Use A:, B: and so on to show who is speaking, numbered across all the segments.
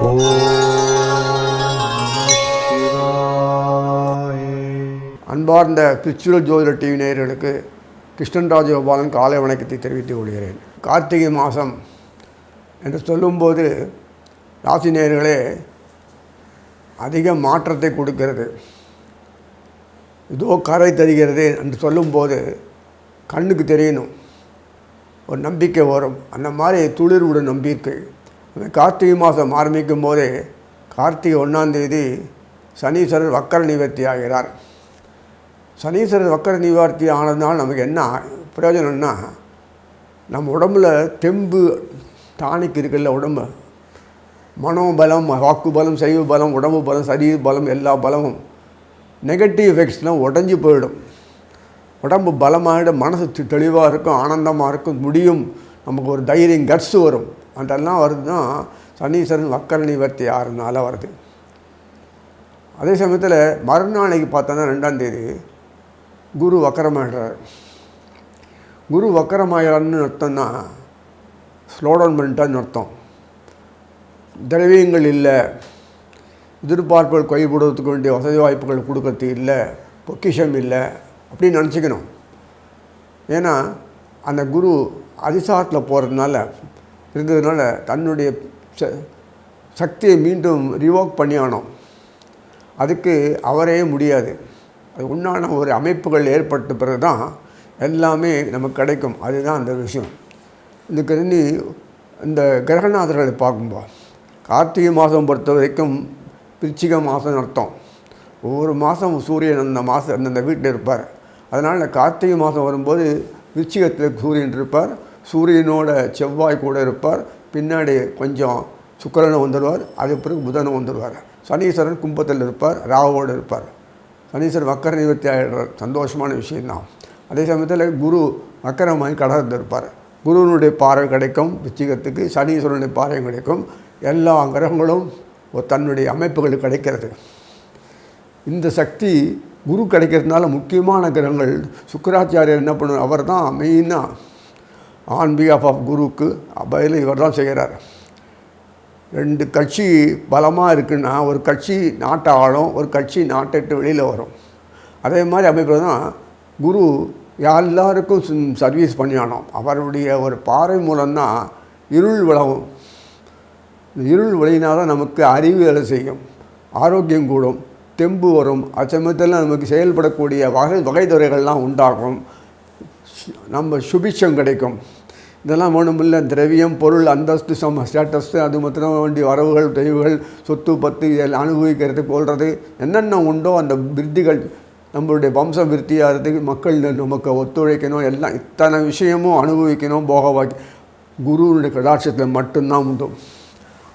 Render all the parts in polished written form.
A: ஓம் சிவாய. அன்பார்ந்த ஸ்பிரிச்சுவல் ஜோதிட டிவி நேயர்களுக்கு கிருஷ்ணன் ராஜகோபாலன் காலை வணக்கத்தை தெரிவித்துக் கொள்கிறேன். கார்த்திகை மாதம் என்று சொல்லும்போது ராசி நேயர்களே அதிக மாற்றத்தை கொடுக்கிறது. இதோ கரை தருகிறது என்று சொல்லும்போது கண்ணுக்கு தெரியணும், ஒரு நம்பிக்கை வரும். அந்த மாதிரி துளிர்வுட நம்பிக்கை. அந்த கார்த்திகை மாதம் ஆரம்பிக்கும் போதே கார்த்திகை 1ஆம் தேதி சனீஸ்வரர் வக்கர நிவர்த்தி ஆகிறார். சனீஸ்வரர் வக்கர நிவர்த்தி ஆனதுனால நமக்கு என்ன பிரயோஜனம்னா, நம்ம உடம்புல தெம்பு டானிக் இருக்குல்ல, உடம்பு மனோபலம், வாக்கு பலம், சைவ பலம், உடம்பு பலம், சரீர பலம், எல்லா பலமும் நெகட்டிவ் எஃபெக்ட்ஸ்லாம் உடஞ்சி போயிடும். உடம்பு பலமாகிடும், மனசு தெளிவாக இருக்கும், ஆனந்தமாக இருக்கும், முடியும், நமக்கு ஒரு தைரியம், கட்ஸ் வரும். அதெல்லாம் வருதுன்னா சனீஸ்வரன் வக்கர நிவர்த்தி ஆறுனால வருது. அதே சமயத்தில் மறுநாளைக்கு பார்த்தோன்னா 2ஆம் தேதி குரு வக்கரமாகிறார். குரு வக்கரமாகிறான்னு அர்த்தம்னா ஸ்லோடவுன் பண்ணிட்டான்னு அர்த்தம். திரவியங்கள் இல்லை, எதிர்பார்ப்புகள் கைவிடுவதற்கு வேண்டிய வசதி வாய்ப்புகள் கொடுக்கறது இல்லை, பொக்கிஷம் இல்லை அப்படின்னு நினச்சிக்கணும். ஏன்னா அந்த குரு அதிசாரத்தில் போகிறதுனால இருந்ததுனால தன்னுடைய சக்தியை மீண்டும் ரிவோக் பண்ணி ஆனோம். அதுக்கு அவரே முடியாது. அது உண்டான ஒரு அமைப்புகள் ஏற்பட்ட பிறகு தான் எல்லாமே நமக்கு கிடைக்கும். அதுதான் அந்த விஷயம். இதுக்கு இந்த கிரகநாதர்களை பார்க்கும்போது கார்த்திகை மாதம் பொறுத்த வரைக்கும் விருச்சிக மாதம் அர்த்தம். ஒவ்வொரு மாதம் சூரியன் அந்தந்த வீட்டில் இருப்பார். அதனால் கார்த்திகை மாதம் வரும்போது விருச்சிகத்தில் சூரியன் இருப்பார், சூரியனோட செவ்வாய் கூட இருப்பார், பின்னாடி கொஞ்சம் சுக்கிரன் வந்துடுவார், அது பிறகு புதனும் வந்துடுவார். சனீஸ்வரன் கும்பத்தில் இருப்பார், ராவோடு இருப்பார். சனீஸ்வரன் வக்கர நிவர்த்தி ஆகிடுறார், சந்தோஷமான விஷயந்தான். அதே சமயத்தில் குரு வக்கரமாகி கடகத்தில் இருப்பார். குருவனுடைய பார்வை கிடைக்கும் விருச்சிகத்துக்கு, சனீஸ்வரனுடைய பார்வை கிடைக்கும். எல்லா கிரகங்களும் தன்னுடைய அமைப்புகள் கிடைக்கிறது. இந்த சக்தி குரு கிடைக்கிறதுனால முக்கியமான கிரகங்கள் சுக்கிராச்சாரியர் என்ன பண்ணுவார், அவர் தான் மெயினாக ஆன் பிஹாஃப் ஆஃப் குருக்கு பதில் இவர் தான் செய்கிறார். 2 கட்சி பலமாக இருக்குன்னா ஒரு கட்சி நாட்டை ஆளும், ஒரு கட்சி நாட்டை விட்டு வெளியில் வரும். அதே மாதிரி அமைப்பில் தான் குரு எல்லாருக்கும் சர்வீஸ் பண்ணியானோம். அவருடைய ஒரு பார்வை மூலம்தான் இருள் விலகும். இருள் விளையினால் தான் நமக்கு அறிவு வேலை செய்யும், ஆரோக்கியம் கூடும், தெம்பு வரும். அச்சமயத்தில் நமக்கு செயல்படக்கூடிய வகைத்துறைகள்லாம் உண்டாகும், நம்ம சுபிட்சம் கிடைக்கும். இதெல்லாம் வேணுமில்ல, திரவியம், பொருள், அந்தஸ்து, ஸ்டேட்டஸ்து, அது மாத்திரம் வேண்டிய வரவுகள், தெய்வுகள், சொத்து பத்து இதெல்லாம் அனுபவிக்கிறது போல்றது என்னென்ன உண்டோ அந்த விருத்திகள், நம்மளுடைய வம்சம் விருத்தியாகிறதுக்கு மக்கள் நமக்கு ஒத்துழைக்கணும், எல்லாம் இத்தனை விஷயமும் அனுபவிக்கணும். போகவாக்கி குருவுடைய கடாட்சத்தில் மட்டும்தான் உண்டு.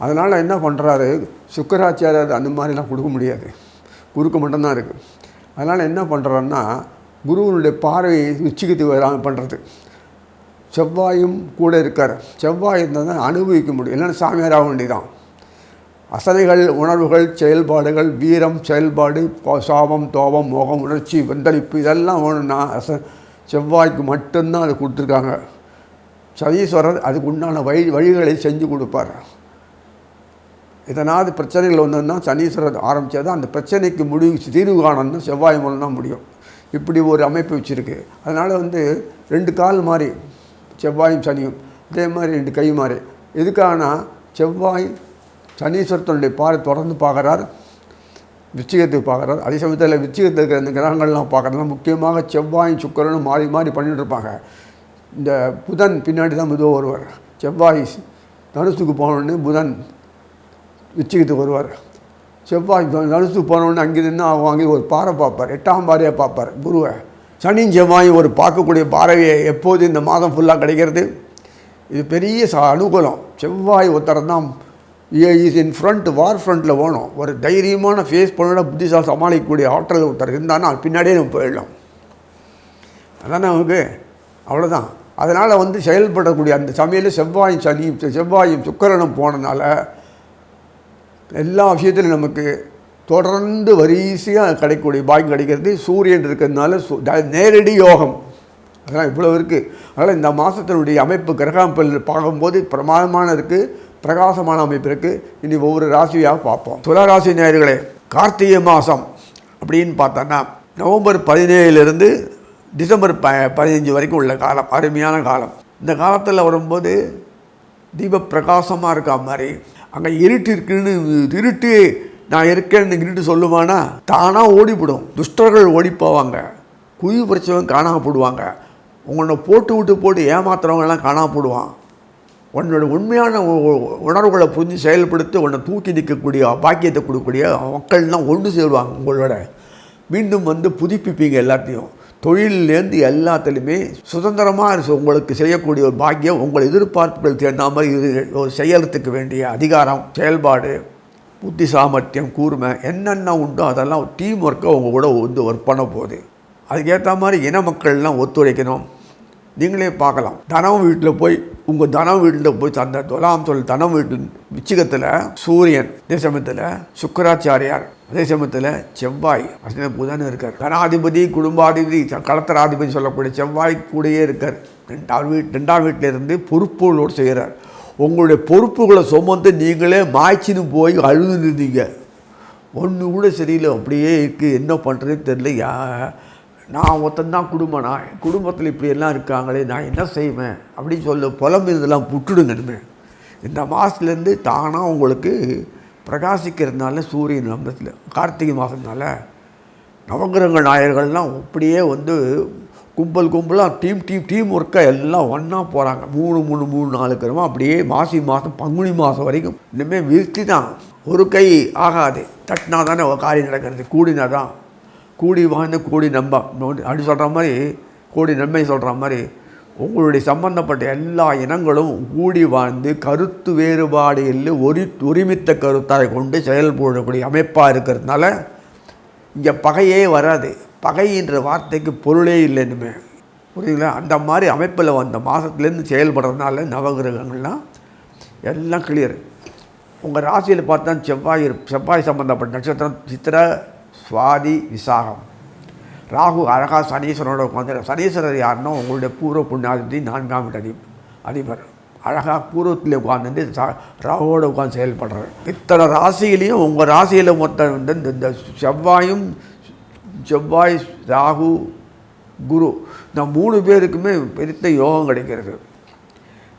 A: அதனால் என்ன பண்ணுறாரு சுக்கிராச்சாரியர், அந்த மாதிரிலாம் கொடுக்க முடியாது, குருக்கு மட்டும்தான் இருக்குது. அதனால் என்ன பண்ணுறாருன்னா குருவனுடைய பார்வையை உச்சிக்கத்து பண்ணுறது. செவ்வாயும் கூட இருக்கார். செவ்வாய் இருந்தால் தான் அனுபவிக்க முடியும், இல்லைன்னா சாமியாராக வேண்டிதான். அசதைகள், உணர்வுகள், செயல்பாடுகள், வீரம், செயல்பாடு, சாபம், தோபம், மோகம், உணர்ச்சி, வெந்தளிப்பு இதெல்லாம் வேணும்னா செவ்வாய்க்கு மட்டும்தான் அதை கொடுத்துருக்காங்க. சனீஸ்வரர் அதுக்கு உண்டான வழிகளை செஞ்சு கொடுப்பார். இதனால் பிரச்சனைகள் வந்ததுன்னா சனீஸ்வரர் ஆரம்பித்தா தான் அந்த பிரச்சனைக்கு தீர்வு காணணும்னா செவ்வாய் மூலம் தான் முடியும். இப்படி ஒரு அமைப்பு வச்சுருக்கு. அதனால் 2 கால் மாதிரி செவ்வாயும் சனியும், அதே மாதிரி 2 கை மாதிரி. எதுக்காகனா செவ்வாய் சனீஸ்வரத்தினுடைய பார்வை தொடர்ந்து பார்க்குறார், விருச்சிகத்துக்கு பார்க்குறார். அதே சமயத்தில் விருச்சிகத்தில் இருக்கிற இந்த கிரகங்கள்லாம் பார்க்குறதுலாம் முக்கியமாக செவ்வாயும் சுக்கிரனும் மாறி மாறி பண்ணிகிட்டு இருப்பாங்க. இந்த புதன் பின்னாடி தான் மெதுவாக வருவார். செவ்வாய் தனுசுக்கு போனோடனே புதன் விருச்சிகத்துக்கு வருவார். செவ்வாய் தனுசுக்கு போனோடனே அங்கிருந்து வாங்கி ஒரு பாறை பார்ப்பார், 8ஆம் பாறையாக பார்ப்பார் குருவை. சனியும் செவ்வாயும் ஒரு பார்க்கக்கூடிய பார்வையை எப்போது இந்த மாதம் ஃபுல்லாக கிடைக்கிறது. இது பெரிய அனுகூலம். செவ்வாய் ஒருத்தர் தான் இஸ் இன் ஃப்ரண்ட், வார் ஃப்ரண்ட்டில் வேணும். ஒரு தைரியமான ஃபேஸ் பண்ணோட புத்திசால் சமாளிக்கக்கூடிய ஆற்றல் ஒருத்தர் இருந்தான்னா பின்னாடியே நம்ம போயிடலாம். அதான் நமக்கு அவ்வளோதான். அதனால் செயல்படக்கூடிய அந்த சமையல் செவ்வாயும் சுக்கிரனும் போனதுனால எல்லா விஷயத்திலும் நமக்கு தொடர்ந்து வரிசையாக கிடைக்கக்கூடிய பாக்கியம் கிடைக்கிறது. சூரியன் இருக்கிறதுனால நேரடி யோகம், அதெல்லாம் இவ்வளோ இருக்குது. அதனால் இந்த மாதத்தினுடைய அமைப்பு கிரக அமைப்பில் பார்க்கும்போது பிரமாதமான இருக்குது, பிரகாசமான அமைப்பு இருக்குது. இனி ஒவ்வொரு ராசியாக பார்ப்போம். துளாராசி நேயர்களே, கார்த்திகை மாதம் அப்படின்னு பார்த்தோன்னா நவம்பர் 17 டிசம்பர் 15 வரைக்கும் உள்ள காலம் அருமையான காலம். இந்த காலத்தில் வரும்போது தீப பிரகாசமாக இருக்கா மாதிரி அங்கே இருட்டு இருக்குன்னு இருட்டு நான் இருக்கேன்னு இருட்டு சொல்லுவானா தானாக ஓடிவிடும். துஷ்டர்கள் ஓடி போவாங்க, குழி பறிச்சவங்க காணாமல் போடுவாங்க, உன்னை போட்டு ஏமாத்துறவங்கெல்லாம் காணாமல் போடுவான். உன்னோட உண்மையான உணர்வுகளை புரிஞ்சு செயல்படுத்தி உன்னை தூக்கி நிற்கக்கூடிய பாக்கியத்தை கொடுக்கக்கூடிய மக்கள்லாம் ஒன்று சேருவாங்க. உங்களோட மீண்டும் புதுப்பிப்பீங்க எல்லாத்தையும். தொழிலேருந்து எல்லாத்துலேயுமே சுதந்திரமாக உங்களுக்கு செய்யக்கூடிய ஒரு பாக்கியம், உங்கள் எதிர்பார்ப்புகள் தேர்ந்த மாதிரி ஒரு செய்யறதுக்கு வேண்டிய அதிகாரம், செயல்பாடு, புத்தி சாமர்த்தியம், கூர்மை என்னென்ன உண்டோ அதெல்லாம் டீம் ஒர்க்கை உங்கள் கூட ஒர்க் பண்ண போகுது. அதுக்கேற்ற மாதிரி இன மக்கள்லாம் ஒத்துழைக்கணும். நீங்களே பார்க்கலாம், தனம் வீட்டில் போய் உங்கள் தனம் வீட்டில் போய் அந்த துலாம் தனம் வீட்டில் விச்சிகத்தில் சூரியன், அதே சமயத்தில் சுக்கராச்சாரியார், அதே சமயத்தில் செவ்வாய், அசன புதன் இருக்கார். தனாதிபதி, குடும்பாதிபதி, களத்திராதிபதி சொல்லக்கூடிய செவ்வாய் கூடயே இருக்கார். ரெண்டாம் வீட்டிலேருந்து பொறுப்புகளோடு செய்கிறார். உங்களுடைய பொறுப்புகளை சுமந்து நீங்களே மாய்ச்சின்னு போய் அழுது இருந்தீங்க. ஒன்று கூட சரியில்லை, அப்படியே இருக்குது, என்ன பண்ணுறதுன்னு தெரியல. நான் ஒருத்தந்தான் குடும்பத்தில் இப்படியெல்லாம் இருக்காங்களே, நான் என்ன செய்வேன் அப்படின்னு சொல்ல புலம்பு இதெல்லாம் விட்டுடுங்க. இந்த மாதத்துலேருந்து தானாக உங்களுக்கு பிரகாசிக்கிறதுனால சூரியன் நம்பத்தில் கார்த்திகை மாதத்தினால நவகிரக நாயர்கள்லாம் அப்படியே கும்பலாக டீம் ஒர்க்காக எல்லாம் ஒன்றா போகிறாங்க. 3 கிரமம் அப்படியே மாதம் பங்குனி மாதம் வரைக்கும். இனிமேல் விருத்தி தான், ஒரு கை ஆகாது, தட்டினா தானே காரியம் நடக்கிறது. கூடினா தான், கூடி வாழ்ந்து கூடி நம்ப அப்படி சொல்கிற மாதிரி, கூடி நன்மை சொல்கிற மாதிரி உங்களுடைய சம்பந்தப்பட்ட எல்லா இனங்களும் கூடி வாழ்ந்து கருத்து வேறுபாடு இல்லை ஒருமித்த கருத்தாய் கொண்டு செயல்படக்கூடிய அமைப்பாக இருக்கிறதுனால இங்கே பகையே வராது. பகைன்ற வார்த்தைக்கு பொருளே இல்லைன்னுமே, புரியுதுங்களா? அந்த மாதிரி அமைப்பில் வந்த மாதத்துலேருந்து செயல்படுறதுனால நவகிரகங்கள்லாம் எல்லாம் கிளியர். உங்கள் ராசியில் பார்த்தா செவ்வாய் சம்பந்தப்பட்ட நட்சத்திரம் சித்திரை, சுவாதி, விசாகம். ராகு அழகாக சனீஸ்வரனோட உட்காந்து, சனீஸ்வரர் யாருன்னா உங்களுடைய பூர்வ புண்ணியாதிபதி, 4ஆம் வீட்டு அதிபர். அழகாக பூர்வத்தில் உட்காந்துட்டு ராகுவோடு உட்காந்து செயல்படுறாரு. இத்தனை ராசியிலையும் உங்கள் ராசியில் மொத்தம் இந்த செவ்வாய், ராகு, குரு, இந்த 3 பேருக்குமே பெருத்த யோகம் கிடைக்கிறது.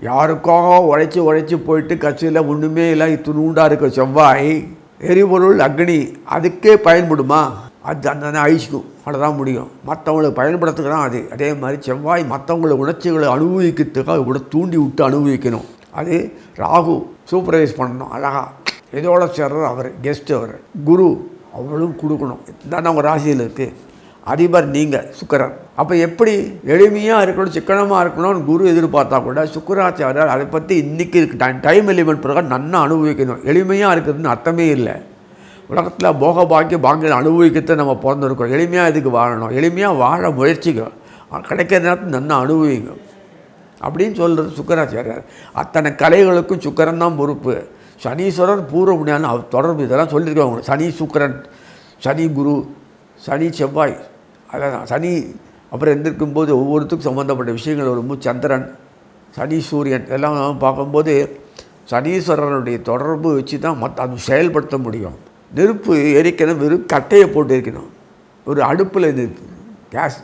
A: யாருக்காக உழைச்சி போயிட்டு கட்சியில் ஒன்றுமே இல்லை துணுண்டாக இருக்கிற செவ்வாய், எரிபொருள் அக்னி, அதுக்கே பயன்படுமா? அது அந்த அழிச்சிக்கும், அவ்வளோதான் முடியும். மற்றவங்களுக்கு பயன்படுத்துக்கு தான் அது. அதே மாதிரி செவ்வாய் மற்றவங்களை உணர்ச்சிகளை அனுபவிக்கிறதுக்காக கூட தூண்டி விட்டு அனுபவிக்கணும். அது ராகு சூப்பர்வைஸ் பண்ணணும் அழகாக. இதோட சேர்றது அவர் கெஸ்ட்டு. அவர் குரு அவ்வளவும் கொடுக்கணும். இதுதான் உங்கள் ராசியில் இருக்குது. அதிபர் நீங்கள் சுக்கிரன். அப்போ எப்படி எளிமையாக இருக்கணும், சிக்கனமாக இருக்கணும்னு குரு எதிர்பார்த்தா கூட சுக்கிராச்சாரியார் அதை பற்றி இன்றைக்கி டைம் எலிமெண்ட் பிரகாரம் நன்னா அனுபவிக்கணும். எளிமையாக இருக்கிறதுன்னு அர்த்தமே இல்லை. உலகத்தில் போக பாக்கியம் அனுபவிக்கிறத நம்ம பிறந்திருக்கோம். எளிமையாக இதுக்கு வாழணும், எளிமையாக வாழ முயற்சிங்க, கிடைக்கிற நேரத்தில் நன்னா அனுபவிங்க அப்படின்னு சொல்கிறது சுக்கிராச்சாரியார். அத்தனை கலைகளுக்கும் சுக்கிரன் தான் பொறுப்பு. சனீஸ்வரர் பூர்வ புண்ணியான தொடர்பு இதெல்லாம் சொல்லியிருக்காங்க. சனி சுக்கிரன், சனி குரு, சனி செவ்வாய், அதான் சனி. அப்புறம் எந்திருக்கும்போது ஒவ்வொருத்துக்கும் சம்மந்தப்பட்ட விஷயங்கள் வரும்போது சந்திரன், சனி, சூரியன் இதெல்லாம் பார்க்கும்போது சனீஸ்வரனுடைய தொடர்பு வச்சு தான் அது செயல்படுத்த முடியும். நெருப்பு எரிக்கணும், வெறும் கட்டையை போட்டு இருக்கணும். ஒரு அடுப்பில் கேஸ்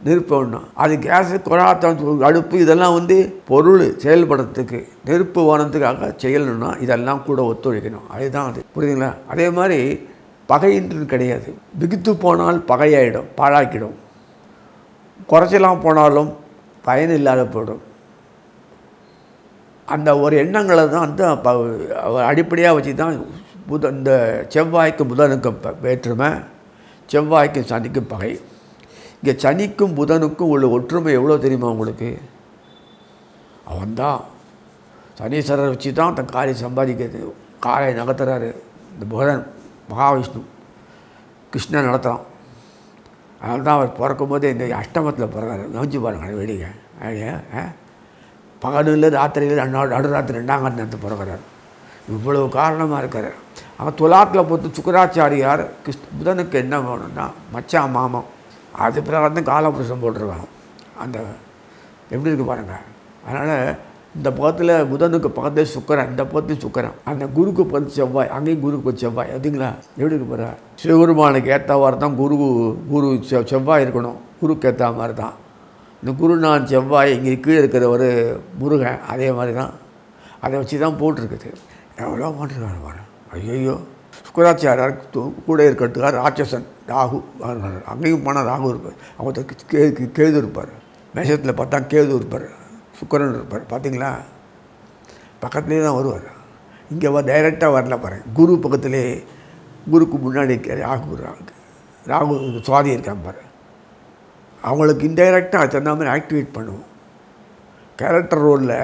A: நெருப்பு ஒன்றும், அது கேஸு குழாத்தான் அடுப்பு இதெல்லாம் பொருள் செயல்படுறதுக்கு நெருப்பு வானத்துக்காக செய்யணும்னா இதெல்லாம் கூட ஒத்துழைக்கணும். அதுதான் அது, புரியுதுங்களா? அதே மாதிரி பகைன்றது கிடையாது. பிகுத்து போனால் பகையாயிடும், பாழாக்கிடும். குறைச்சலாம் போனாலும் பயன் இல்லாத போயிடும். அந்த ஒரு எண்ணங்களை தான் அடிப்படையாக வச்சு தான் இந்த செவ்வாய்க்கு புதனுக்கு வேற்றுமை, செவ்வாய்க்கு சனிக்கு பகை. இங்கே சனிக்கும் புதனுக்கும் உள்ள ஒற்றுமை எவ்வளோ தெரியுமா உங்களுக்கு? அவன்தான் சனீஸ்வரரை வச்சு தான் தன் காரியம் சம்பாதிக்கிறது. காரை நகர்த்துறாரு இந்த புதன், மகாவிஷ்ணு கிருஷ்ணன் நடத்துகிறான். அதனால தான் அவர் பிறக்கும்போதே இந்த அஷ்டமத்தில் பிறந்தார். நோஞ்சி பாருங்க வேடிக்கை. பகலில் ராத்திரியில் நடுராத்திரி 2ஆம் நேரத்தை பிறக்கிறார். இவ்வளவு காரணமாக இருக்கார். அவன் துலாத்தில் பொறுத்து சுக்கராச்சாரியார் புதனுக்கு என்ன வேணும்னா மச்சான் மாமம், அது பிறகு காலபுருஷம் போட்டிருக்காங்க. அந்த எப்படி இருக்குது பாருங்கள். அதனால் இந்த பக்கத்தில் புதனுக்கு பக்கத்தில் சுக்கரன், இந்த பக்கத்தில் சுக்கரன், அந்த குருக்கு பக்கத்து செவ்வாய், அங்கேயும் குருக்கு பத்து செவ்வாய். அதுங்களா எப்படி இருக்கு பாரு. சிவபெருமானுக்கு ஏற்றவாறு தான் குரு செவ்வாய் இருக்கணும், குருக்கு ஏற்ற மாதிரி தான். இந்த குருநான் செவ்வாய் இங்கே கீழே இருக்கிற ஒரு முருகன், அதே மாதிரி தான். அதை வச்சு தான் போட்டிருக்குது. எவ்வளோ பண்ணிருக்காரு பாரு. ஐயோ, சுக்கராச்சாரியார் கூட இருக்கிறதுக்காக ராட்சசன் ராகு, அங்கேயும் போனால் ராகு இருப்பார், அவங்க கேது இருப்பார். மேஷத்தில் பார்த்தா கேது இருப்பார், சுக்கரன் இருப்பார். பார்த்தீங்களா, பக்கத்துலேயே தான் வருவார். இங்கே டைரெக்டாக வரல பாருங்க. குரு பக்கத்துலேயே, குருக்கு முன்னாடி ராகு சுவாதி இருக்கான் பாரு. அவங்களுக்கு இன்டைரக்டாக தகுந்த மாதிரி ஆக்டிவேட் பண்ணுவோம். கேரக்டர் ரோலில்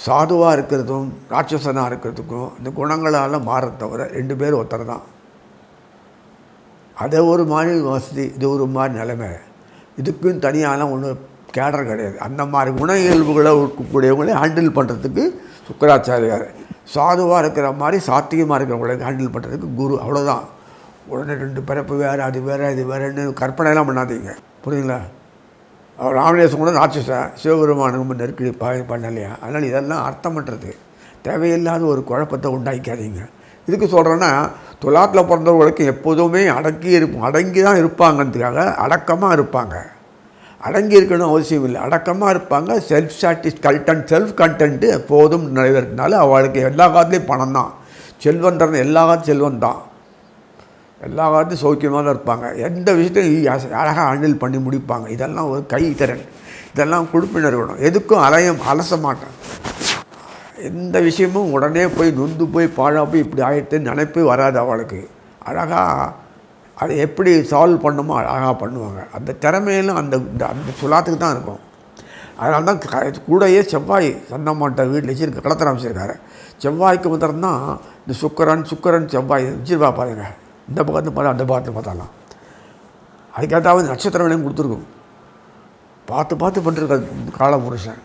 A: சாதுவாக இருக்கிறதும் ராட்சசனாக இருக்கிறதுக்கும் இந்த குணங்களால் மாற தவிர 2 பேர் ஒருத்தர் தான். அதை ஒரு மாதிரி வசதி, இது ஒரு மாதிரி நிலைமை. இதுக்கும் தனியாலாம் ஒன்றும் கேடர் கிடையாது. அந்த மாதிரி குண இயல்புகளை இருக்கக்கூடியவங்களே ஹேண்டில் பண்ணுறதுக்கு சுக்கராச்சாரியார். சாதுவாக இருக்கிற மாதிரி சாத்தியமாக இருக்கிறவங்களை ஹேண்டில் பண்ணுறதுக்கு குரு. அவ்வளோதான். உடனே 2 பிறப்பு வேறு, அது வேறு, இது வேறுன்னு கற்பனைலாம் பண்ணாதீங்க, புரியுதுங்களா? அவர் ராமநேசம் கூட ராட்சசன், சிவபெருமானுக்கு நெருக்கடி பண்ணலையா? அதனால் இதெல்லாம் அர்த்தம் பண்ணுறது தேவையில்லாத ஒரு குழப்பத்தை உண்டாக்காதீங்க. இதுக்கு சொல்கிறேன்னா, துலாத்தில் பிறந்தவர்களுக்கு எப்போதுமே அடங்கி தான் இருப்பாங்கன்றதுக்காக அடக்கமாக இருப்பாங்க. அடங்கி இருக்கணும் அவசியம் இல்லை, அடக்கமாக இருப்பாங்க. செல்ஃப் கண்டென்ட்டு எப்போதும் நிறைவேறினால அவளுக்கு எல்லா காலத்துலேயும் பணம் தான். செல்வன்றது எல்லா காலத்தும் செல்வம் தான். எல்லா காலத்தையும் சௌக்கியமாக தான் இருப்பாங்க. எந்த விஷயத்தையும் அழகாக ஹேண்டில் பண்ணி முடிப்பாங்க. இதெல்லாம் ஒரு கைத்திறன், இதெல்லாம் குழுப்பினர் வேணும். எதுக்கும் அலச மாட்டேன். எந்த விஷயமும் உடனே போய் நொந்து போய் பாழா போய் இப்படி ஆகிட்டு நினைப்பே வராது அவளுக்கு. அழகாக அதை எப்படி சால்வ் பண்ணுமோ அழகாக பண்ணுவாங்க. அந்த திறமையிலும் அந்த சுலாத்துக்கு தான் இருக்கும். அதனால தான் கூடயே செவ்வாய் சந்தமாட்ட வீட்டில் வச்சுருக்க களத்திரம் அமைச்சிருக்காரு. செவ்வாய்க்கு மாத்திரம்தான் இந்த சுக்கரன் செவ்வாய் வச்சுருப்பா பாருங்க. இந்த பக்கத்தில் பார்த்தா அந்த பக்கத்தில் பார்த்தாலாம் அதுக்கேற்றாவது நட்சத்திரங்களையும் கொடுத்துருக்கும். பார்த்து பண்ணிருக்க கால புருஷன்.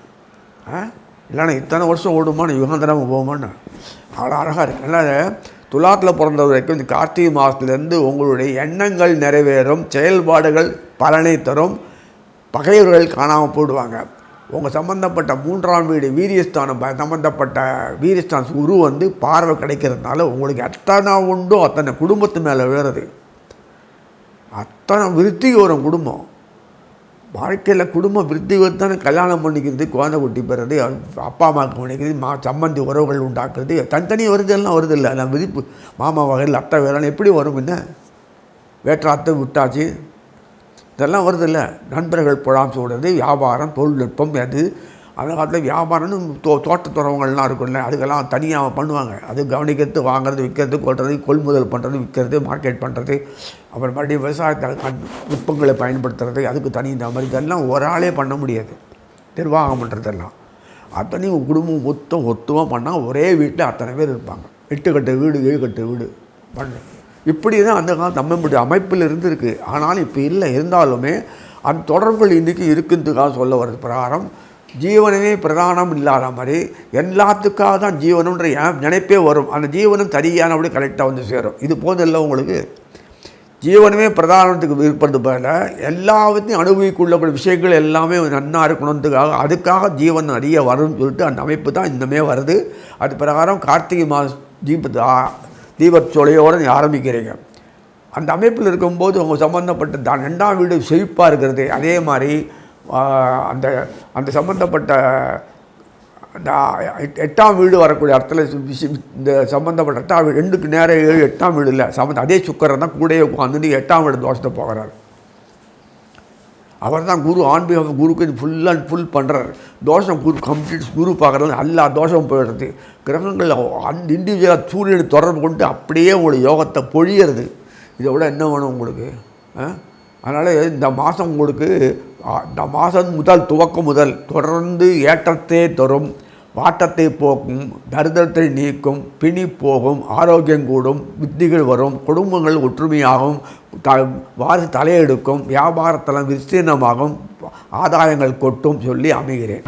A: இல்லைன்னா இத்தனை வருஷம் ஓடுமான்னு யுகாந்தரமாக போகுமான்னு அவ்வளோ அழகாக இருக்குது. அதனால் துலாத்தில் பிறந்த வரைக்கும் இந்த கார்த்திகை மாதத்துலேருந்து உங்களுடைய எண்ணங்கள் நிறைவேறும், செயல்பாடுகள் பலனை தரும், பகைவர்கள் காணாமல் போடுவாங்க. உங்கள் சம்மந்தப்பட்ட 3ஆம் வீடு வீரியஸ்தானம் சம்மந்தப்பட்ட வீரியஸ்தான குரு பார்வை கிடைக்கிறதுனால உங்களுக்கு அத்தனை உண்டோ அத்தனை குடும்பத்து மேலே விழுறது, அத்தனை விருத்தி வரும் குடும்பம். வாழ்க்கையில் குடும்பம் விருத்தி தானே கல்யாணம் பண்ணிக்கிறது, குழந்தை குட்டி பெறுறது, அப்பா அம்மாவுக்கு பண்ணிக்கிறது, சம்பந்தி உறவுகள் உண்டாக்குறது, தனித்தனி வருதெல்லாம் வருது இல்லை. எல்லாம் விதிப்பு மாமா வகையில் அத்தை வேலைன்னு எப்படி வரும்? என்ன வேற்ற அத்தை விட்டாச்சு இதெல்லாம் வருது இல்லை. நண்பர்கள் புழாம் சூடுறது, வியாபாரம், தொழில்நுட்பம், அது அந்த காலத்தில் வியாபாரம்னு தோட்டத்துறவங்கள்லாம் இருக்குல்ல, அதுக்கெல்லாம் தனியாக பண்ணுவாங்க. அது கவனிக்கிறது, வாங்கிறது, விற்கிறது, கொள்முதல் பண்ணுறது, விற்கிறது, மார்க்கெட் பண்ணுறது, அப்புறம் மறுபடியும் விவசாயத்தை நுட்பங்களை பயன்படுத்துறது, அதுக்கு தனி இந்த மாதிரி இதெல்லாம் ஒரு ஆளே பண்ண முடியாது. நிர்வாகம் பண்ணுறதெல்லாம் அத்தனையும் குடும்பம் ஒத்துவம் பண்ணால் ஒரே வீட்டில் அத்தனை பேர் இருப்பாங்க. 8 கட்டு வீடு 7 கட்டு வீடு பண்ணு. இப்படி தான் அந்த காலம் நம்மளுடைய அமைப்பில் இருந்திருக்கு. ஆனாலும் இப்போ இல்லை. இருந்தாலுமே அந்த தொடர்புகள் இன்றைக்கி இருக்குன்றதுக்காக சொல்ல வர்றது பிரகாரம் ஜீவனமே பிரதானம் இல்லாத மாதிரி எல்லாத்துக்காக தான் ஜீவனம்ன்ற நினைப்பே வரும். அந்த ஜீவனம் தனியானபடி கரெக்டாக சேரும். இது போதும் இல்லை உங்களுக்கு. ஜீவனமே பிரதானத்துக்கு இருப்பது போல எல்லாத்தையும் அனுபவிக்குள்ளக்கூடிய விஷயங்கள் எல்லாமே நன்னாக இருக்கணுன்றதுக்காக அதுக்காக ஜீவன் நிறைய வரும்னு சொல்லிட்டு அந்த அமைப்பு தான் இன்னமே வருது. அது பிரகாரம் கார்த்திகை மாதம் தீபச்சொலையோடு ஆரம்பிக்கிறீங்க. அந்த அமைப்பில் இருக்கும்போது உங்கள் சம்மந்தப்பட்ட 2ஆம் வீடு செழிப்பாக இருக்கிறது. அதே மாதிரி அந்த சம்மந்தப்பட்ட அந்த 8ஆம் வீடு வரக்கூடிய இடத்துல இந்த சம்மந்தப்பட்ட 8ஆம் வீடு 2க்கு நேரம் 7 8ஆம் வீடு இல்லை அதே சுக்கரன் தான் கூடயே உட்காந்து 8ஆம் வீடு தோஷத்தை போகிறார். அவர் தான் குரு. ஆன்மீக குருக்கு ஃபுல் அண்ட் ஃபுல் பண்ணுறாரு. தோஷம் கம்ப்ளீட் குரு பார்க்குறது எல்லா தோஷமும் போயிடுறது. கிரகங்கள் இண்டிவிஜுவலாக சூரியனை தொடர்பு கொண்டு அப்படியே உங்களுக்கு யோகத்தை பொழியறது. இதை விட என்ன வேணும் உங்களுக்கு? அதனால் இந்த மாதம் உங்களுக்கு இந்த மாதம் துவக்கம் முதல் தொடர்ந்து ஏற்றத்தை தரும், வாட்டத்தை போக்கும், தரித்திரத்தை நீக்கும், பிணி போகும், ஆரோக்கியம் கூடும், வித்திகள் வரும், குடும்பங்கள் ஒற்றுமையாகும், வாரிசு தலையெடுக்கும், வியாபாரத்தலம் விஸ்தீர்ணமாகும், ஆதாயங்கள் கொட்டும் சொல்லி அமைகிறேன்.